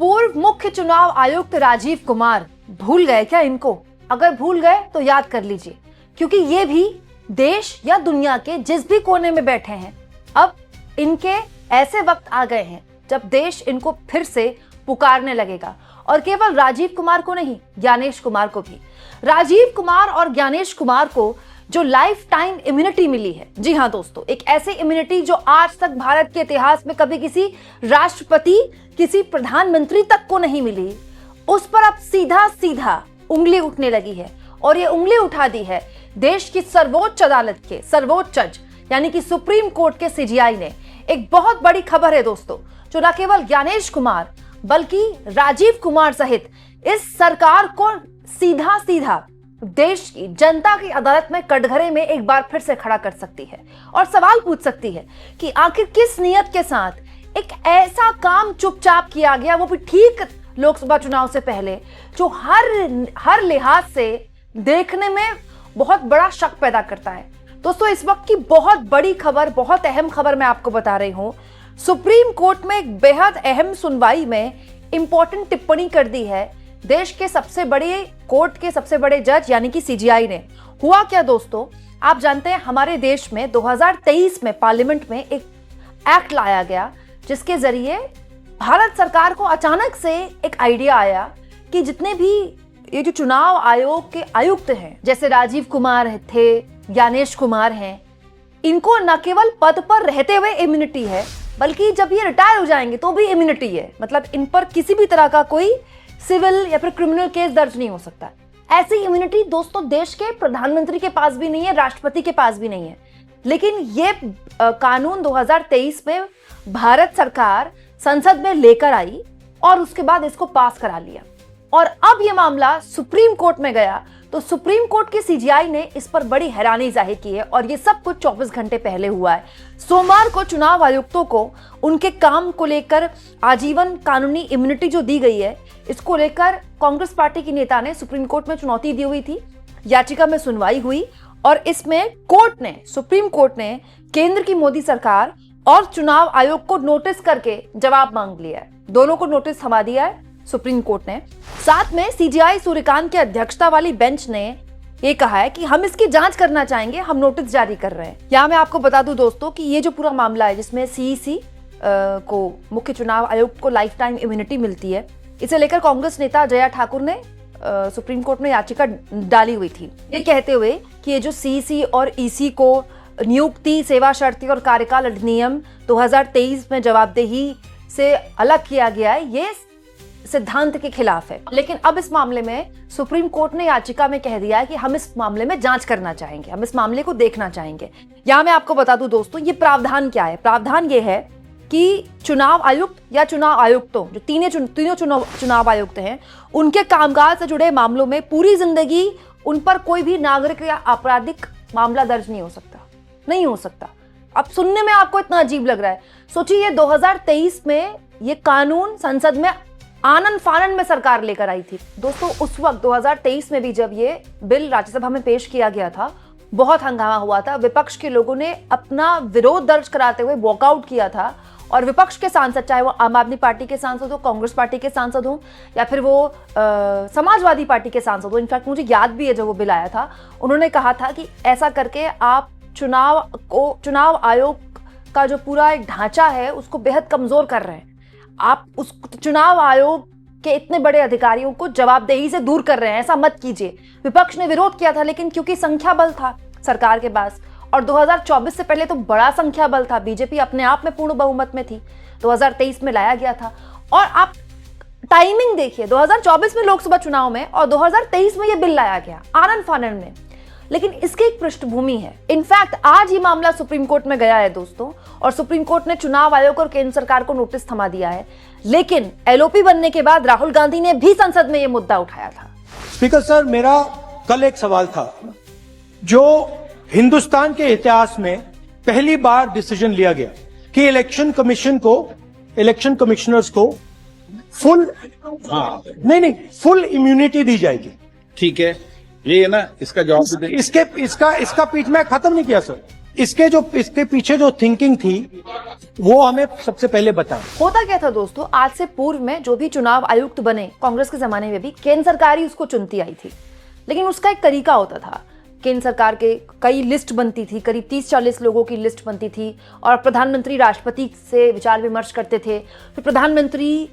पूर्व मुख्य चुनाव आयुक्त राजीव कुमार भूल गए क्या इनको? अगर भूल गए तो याद कर लीजिए, क्योंकि ये भी देश या दुनिया के जिस भी कोने में बैठे हैं, अब इनके ऐसे वक्त आ गए हैं जब देश इनको फिर से पुकारने लगेगा। और केवल राजीव कुमार को नहीं, ज्ञानेश कुमार को भी। राजीव कुमार और ज्ञानेश कुमार को जो लाइफ टाइम इम्यूनिटी मिली है, जी हाँ दोस्तों, एक ऐसी इम्यूनिटी जो आज तक भारत के इतिहास में कभी किसी राष्ट्रपति, किसी प्रधानमंत्री तक को नहीं मिली, उस पर अब सीधा सीधा उंगली उठने लगी है। और ये उंगली उठा दी है देश की सर्वोच्च अदालत के सर्वोच्च जज यानी कि सुप्रीम कोर्ट के सीजीआई ने। एक बहुत बड़ी खबर है दोस्तों, जो न केवल ज्ञानेश कुमार बल्कि राजीव कुमार सहित इस सरकार को सीधा सीधा देश की जनता की अदालत में कटघरे में एक बार फिर से खड़ा कर सकती है और सवाल पूछ सकती है कि आखिर किस नियत के साथ एक ऐसा काम चुपचाप किया गया, वो भी ठीक लोकसभा चुनाव से पहले, जो हर लिहाज से देखने में बहुत बड़ा शक पैदा करता है। दोस्तों, इस वक्त की बहुत बड़ी खबर, बहुत अहम खबर मैं आपको बता रही हूं। सुप्रीम कोर्ट में एक बेहद अहम सुनवाई में इंपॉर्टेंट टिप्पणी कर दी है देश के सबसे बड़े कोर्ट के सबसे बड़े जज यानी कि सीजीआई ने। हुआ क्या दोस्तों, आप जानते हैं हमारे देश में 2023 में पार्लियामेंट में एक एक्ट लाया गया, जिसके जरिए भारत सरकार को अचानक से एक आइडिया आया कि जितने भी ये जो चुनाव आयोग के आयुक्त हैं, जैसे राजीव कुमार थे, ज्ञानेश कुमार हैं, इनको न केवल पद पर रहते हुए इम्यूनिटी है, बल्कि जब ये रिटायर हो जाएंगे तो भी इम्यूनिटी है। मतलब इन पर किसी भी तरह का कोई सिविल या फिर क्रिमिनल केस दर्ज नहीं हो सकता। ऐसी इम्यूनिटी दोस्तों देश के प्रधानमंत्री के पास भी नहीं है, राष्ट्रपति के पास भी नहीं है। लेकिन ये कानून 2023 में भारत सरकार संसद में लेकर आई और उसके बाद इसको पास करा लिया। और अब ये मामला सुप्रीम कोर्ट में गया तो सुप्रीम कोर्ट के सीजीआई ने इस पर बड़ी हैरानी जाहिर की है। और ये सब कुछ 24 घंटे पहले हुआ है। सोमवार को चुनाव आयुक्तों को उनके काम को लेकर आजीवन कानूनी इम्यूनिटी जो दी गई है, इसको लेकर कांग्रेस पार्टी की नेता ने सुप्रीम कोर्ट में चुनौती दी हुई थी। याचिका में सुनवाई हुई और इसमें सुप्रीम कोर्ट ने केंद्र की मोदी सरकार और चुनाव आयोग को नोटिस करके जवाब मांग लिया है। दोनों को नोटिस थमा दिया है सुप्रीम कोर्ट ने। साथ में सीजीआई सूर्यकांत की अध्यक्षता वाली बेंच ने ये कहा है कि हम इसकी जांच करना चाहेंगे, हम नोटिस जारी कर रहे हैं। यहाँ मैं आपको बता दूं दोस्तों कि ये जो पूरा मामला है, जिसमें सीईसी को, मुख्य चुनाव आयुक्त को लाइफ टाइम इम्यूनिटी मिलती है, इसे लेकर कांग्रेस नेता जया ठाकुर ने सुप्रीम कोर्ट में याचिका डाली हुई थी, ये कहते हुए कि ये जो सीईसी और ईसी को नियुक्ति, सेवा शर्तें और कार्यकाल अधिनियम 2023 में जवाबदेही से अलग किया गया है, ये सिद्धांत के खिलाफ है। लेकिन अब इस मामले में सुप्रीम कोर्ट ने याचिका में कह दिया है कि हम इस मामले में जांच करना चाहेंगे, हम इस मामले को देखना चाहेंगे। यहां मैं आपको बता दूं दोस्तों, ये प्रावधान क्या है। प्रावधान ये है कि चुनाव आयुक्त या चुनाव आयुक्तों, जो तीनों चुनाव आयुक्त हैं, उनके कामकाज से जुड़े मामलों में पूरी जिंदगी उन पर कोई भी नागरिक या आपराधिक मामला दर्ज नहीं हो सकता। अब सुनने में आपको इतना अजीब लग रहा है, सोचिए 2023 में ये कानून संसद में आनन फानन में सरकार लेकर आई थी दोस्तों। उस वक्त 2023 में भी जब ये बिल राज्यसभा में पेश किया गया था, बहुत हंगामा हुआ था। विपक्ष के लोगों ने अपना विरोध दर्ज कराते हुए वॉकआउट किया था और विपक्ष के सांसद, चाहे वो आम आदमी पार्टी के सांसद हो, कांग्रेस पार्टी के सांसद हो या फिर वो समाजवादी पार्टी के सांसद हो, इनफैक्ट मुझे याद भी है जब वो बिल आया था, उन्होंने कहा था कि ऐसा करके आप चुनाव आयोग का जो पूरा एक ढांचा है उसको बेहद कमजोर कर रहे हैं। आप उस चुनाव आयोग के इतने बड़े अधिकारियों को जवाबदेही से दूर कर रहे हैं, ऐसा मत कीजिए। विपक्ष ने विरोध किया था, लेकिन क्योंकि संख्या बल था सरकार के पास और 2024 से पहले तो बड़ा संख्या बल था, बीजेपी अपने आप में पूर्ण बहुमत में थी, 2023 में लाया गया था। और आप टाइमिंग देखिए, 2024 में लोकसभा चुनाव में और 2023 में यह बिल लाया गया आनन फानन में। लेकिन इसकी एक पृष्ठभूमि है। इनफैक्ट आज ये मामला सुप्रीम कोर्ट में गया है दोस्तों, और सुप्रीम कोर्ट ने चुनाव आयोग और केंद्र सरकार को नोटिस थमा दिया है। लेकिन एलओपी बनने के बाद राहुल गांधी ने भी संसद में ये मुद्दा उठाया था। स्पीकर सर, मेरा कल एक सवाल था, जो हिंदुस्तान के इतिहास में पहली बार डिसीजन लिया गया कि इलेक्शन कमिश्नर्स को फुल इम्यूनिटी दी जाएगी। ठीक है, ये है ना, इसका जवाब इसका पीठ में खत्म नहीं किया सर। इसके पीछे जो थिंकिंग थी वो हमें सबसे पहले बताएं। होता क्या था दोस्तों, आज से पूर्व में जो भी चुनाव आयुक्त बने कांग्रेस के जमाने में भी केंद्र सरकार ही उसको चुनती आई थी, लेकिन उसका एक तरीका होता था। केंद्र सरकार के कई लिस्ट बनती थी, करीब 30-40 लोगों की लिस्ट बनती थी और प्रधानमंत्री राष्ट्रपति से विचार विमर्श करते थे। फिर प्रधानमंत्री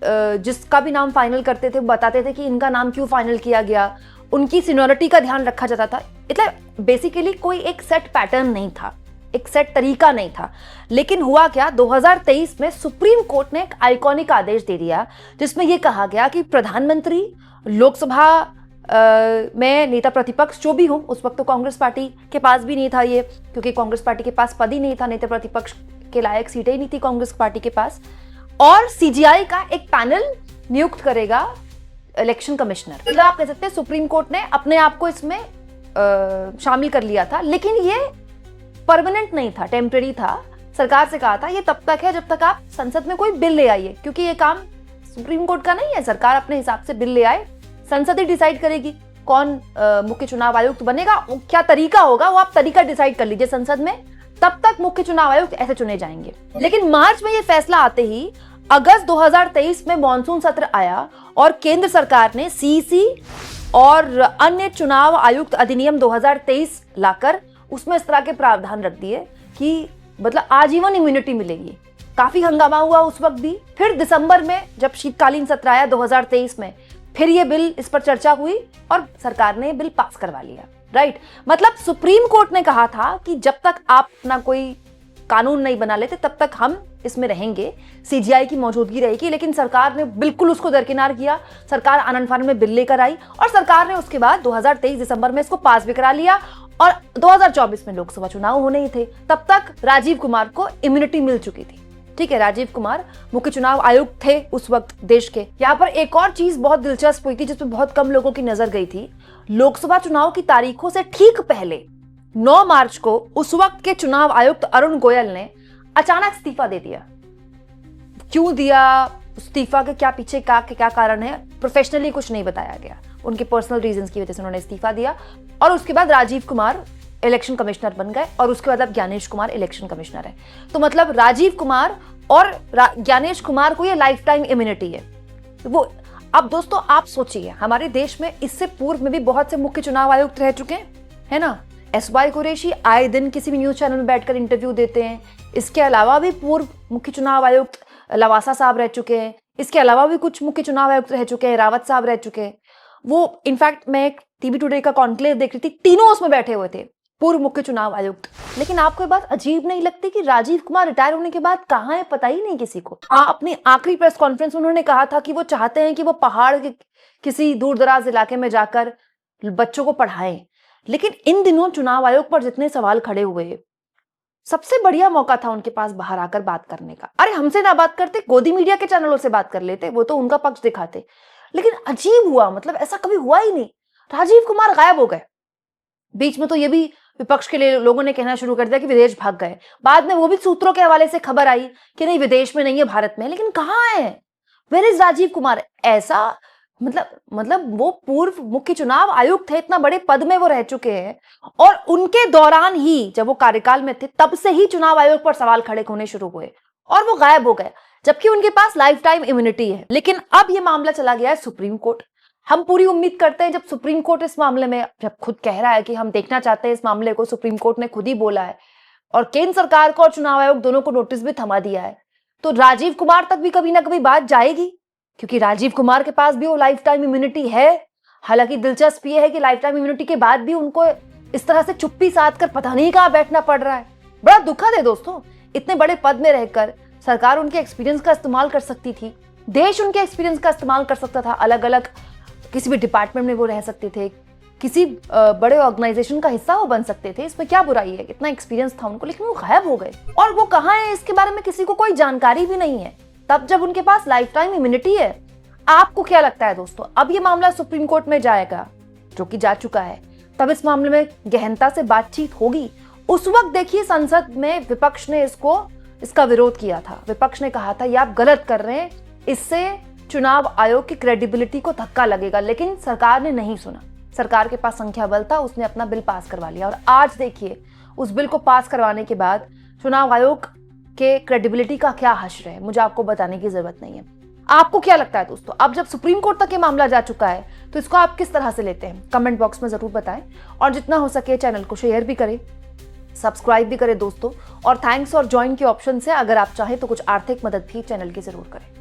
जिसका भी नाम फाइनल करते थे बताते थे कि इनका नाम क्यों फाइनल किया गया, उनकी सीनियरिटी का ध्यान रखा जाता था। मतलब बेसिकली कोई एक सेट पैटर्न नहीं था, एक सेट तरीका नहीं था। लेकिन हुआ क्या, 2023 में सुप्रीम कोर्ट ने एक आइकॉनिक आदेश दे दिया जिसमें यह कहा गया कि प्रधानमंत्री, लोकसभा में नेता प्रतिपक्ष जो भी हो, उस वक्त तो कांग्रेस पार्टी के पास भी नहीं था ये, क्योंकि कांग्रेस पार्टी के पास पद ही नहीं था, नेता प्रतिपक्ष के लायक सीटें ही नहीं थी कांग्रेस पार्टी के पास, और सीजीआई का एक पैनल नियुक्त करेगा इलेक्शन कमिश्नर। मतलब आप कह सकते हैं सुप्रीम कोर्ट ने अपने आप को इसमें शामिल कर लिया था, लेकिन ये परमानेंट नहीं था, टेम्परेरी था। सरकार से कहा था ये तब तक है जब तक आप संसद में कोई बिल ले आइए, क्योंकि ये काम सुप्रीम कोर्ट का नहीं है। सरकार अपने हिसाब से बिल ले आए, संसद ही डिसाइड करेगी कौन मुख्य चुनाव आयुक्त बनेगा, क्या तरीका होगा वो आप तरीका डिसाइड कर लीजिए संसद में, तब तक मुख्य चुनाव आयुक्त ऐसे चुने जाएंगे। लेकिन मार्च में ये फैसला आते ही अगस्त 2023 में मॉनसून सत्र आया और केंद्र सरकार ने सीईसी और अन्य चुनाव आयुक्त अधिनियम 2023 लाकर उसमें इस तरह के प्रावधान रख दिए कि मतलब आजीवन इम्यूनिटी मिलेगी। काफी हंगामा हुआ उस वक्त भी। फिर दिसंबर में जब शीतकालीन सत्र आया 2023 में, फिर ये बिल, इस पर चर्चा हुई और सरकार ने बिल पास करवा लिया। राइट, मतलब सुप्रीम कोर्ट ने कहा था कि जब तक आप अपना कोई कानून नहीं बना लेते तब तक हम इसमें रहेंगे, सीजीआई की मौजूदगी रहेगी। लेकिन सरकार ने बिल्कुल उसको दरकिनार किया। सरकार आनंद फानन में बिल लेकर आई और सरकार ने उसके बाद 2023 दिसंबर में इसको पास भी करा लिया और 2024 में लोकसभा चुनाव होने ही थे। तब तक राजीव कुमार को इम्यूनिटी मिल चुकी थी। ठीक है, राजीव कुमार मुख्य चुनाव आयुक्त थे उस वक्त देश के। यहाँ पर एक और चीज बहुत दिलचस्प हुई थी जिसमें बहुत कम लोगों की नजर गई थी। लोकसभा चुनाव की तारीखों से ठीक पहले 9 मार्च को उस वक्त के चुनाव आयुक्त अरुण गोयल ने अचानक इस्तीफा दे दिया। क्यों दिया, इस्तीफा के क्या पीछे क्या कारण है, प्रोफेशनली कुछ नहीं बताया गया। उनके पर्सनल रीजंस की वजह से उन्होंने इस्तीफा दिया और उसके बाद राजीव कुमार इलेक्शन कमिश्नर बन गए और उसके बाद अब ज्ञानेश कुमार इलेक्शन कमिश्नर है। तो मतलब राजीव कुमार और ज्ञानेश कुमार को ये लाइफ टाइम इम्यूनिटी है। वो अब दोस्तों आप सोचिए, हमारे देश में इससे पूर्व में भी बहुत से मुख्य चुनाव आयुक्त रह चुके हैं, है ना। एसवाई कुरैशी आए दिन किसी भी न्यूज चैनल में बैठकर इंटरव्यू देते हैं। इसके अलावा भी पूर्व मुख्य चुनाव आयुक्त लवासा साहब रह चुके हैं। इसके अलावा भी कुछ मुख्य चुनाव आयुक्त रह चुके हैं, रावत साहब रह चुके हैं। वो इनफैक्ट मैं एक टीवी टुडे का कॉन्क्लेव देख रही थी, तीनों उसमें बैठे हुए थे, पूर्व मुख्य चुनाव आयुक्त। लेकिन आपको ये बात अजीब नहीं लगती कि राजीव कुमार रिटायर होने के बाद कहाँ है, पता ही नहीं किसी को। अपनी आखिरी प्रेस कॉन्फ्रेंस उन्होंने कहा था कि वो चाहते हैं कि वो पहाड़ के किसी दूर दराज इलाके में जाकर बच्चों को पढ़ाएं। लेकिन इन दिनों चुनाव आयोग पर जितने सवाल खड़े हुए, सबसे बढ़िया मौका था उनके पास बाहर आकर बात करने का। अरे हमसे ना बात करते, गोदी मीडिया के चैनलों से बात कर लेते, वो तो उनका पक्ष दिखाते। लेकिन अजीब हुआ, मतलब ऐसा कभी हुआ ही नहीं। राजीव कुमार गायब हो गए। बीच में तो ये भी विपक्ष के लिए लोगों ने कहना शुरू कर दिया कि विदेश भाग गए। बाद में वो भी सूत्रों के हवाले से खबर आई कि नहीं, विदेश में नहीं है, भारत में। लेकिन कहाँ है, वेयर इज राजीव कुमार? ऐसा मतलब वो पूर्व मुख्य चुनाव आयुक्त थे, इतना बड़े पद में वो रह चुके हैं और उनके दौरान ही जब वो कार्यकाल में थे तब से ही चुनाव आयोग पर सवाल खड़े होने शुरू हुए और वो गायब हो गए, जबकि उनके पास लाइफ टाइम इम्यूनिटी है। लेकिन अब ये मामला चला गया है सुप्रीम कोर्ट। हम पूरी उम्मीद करते हैं जब सुप्रीम कोर्ट इस मामले में जब खुद कह रहा है कि हम देखना चाहते हैं इस मामले को, सुप्रीम कोर्ट ने खुद ही बोला है और केंद्र सरकार को और चुनाव आयोग दोनों को नोटिस भी थमा दिया है, तो राजीव कुमार तक भी कभी ना कभी बात जाएगी, क्योंकि राजीव कुमार के पास भी वो लाइफ टाइम इम्यूनिटी है। हालांकि दिलचस्प ये है कि लाइफ टाइम इम्यूनिटी के बाद भी उनको इस तरह से चुप्पी साध कर पता नहीं कहाँ बैठना पड़ रहा है। बड़ा दुखद है दोस्तों। इतने बड़े पद में रहकर सरकार उनके एक्सपीरियंस का इस्तेमाल कर सकती थी, देश उनके एक्सपीरियंस का इस्तेमाल कर सकता था, अलग अलग किसी भी डिपार्टमेंट में वो रह सकते थे, किसी बड़े ऑर्गेनाइजेशन का हिस्सा वो बन सकते थे, इसमें क्या बुराई है, इतना एक्सपीरियंस था उनको। लेकिन वो गायब हो गए और वो कहाँ है इसके बारे में किसी को कोई जानकारी भी नहीं है, तब जब उनके पास लाइफ टाइम इम्यूनिटी है। आपको क्या लगता है दोस्तों, अब ये मामला सुप्रीम कोर्ट में जाएगा, जो कि जा चुका है, तब इस मामले में गहनता से बातचीत होगी। उस वक्त देखिए संसद में विपक्ष ने इसका विरोध किया था। विपक्ष ने कहा था ये आप गलत कर रहे हैं, इससे चुनाव आयोग की क्रेडिबिलिटी को धक्का लगेगा। लेकिन सरकार ने नहीं सुना। सरकार के पास संख्या बल था, उसने अपना बिल पास करवा लिया और आज देखिए उस बिल को पास करवाने के बाद चुनाव आयोग के क्रेडिबिलिटी का क्या हश्र है, मुझे आपको बताने की जरूरत नहीं है। आपको क्या लगता है दोस्तों, अब जब सुप्रीम कोर्ट तक ये मामला जा चुका है तो इसको आप किस तरह से लेते हैं, कमेंट बॉक्स में जरूर बताएं और जितना हो सके चैनल को शेयर भी करें, सब्सक्राइब भी करें दोस्तों। और थैंक्स और ज्वाइन के ऑप्शन से अगर आप चाहें तो कुछ आर्थिक मदद भी चैनल की जरूर करें।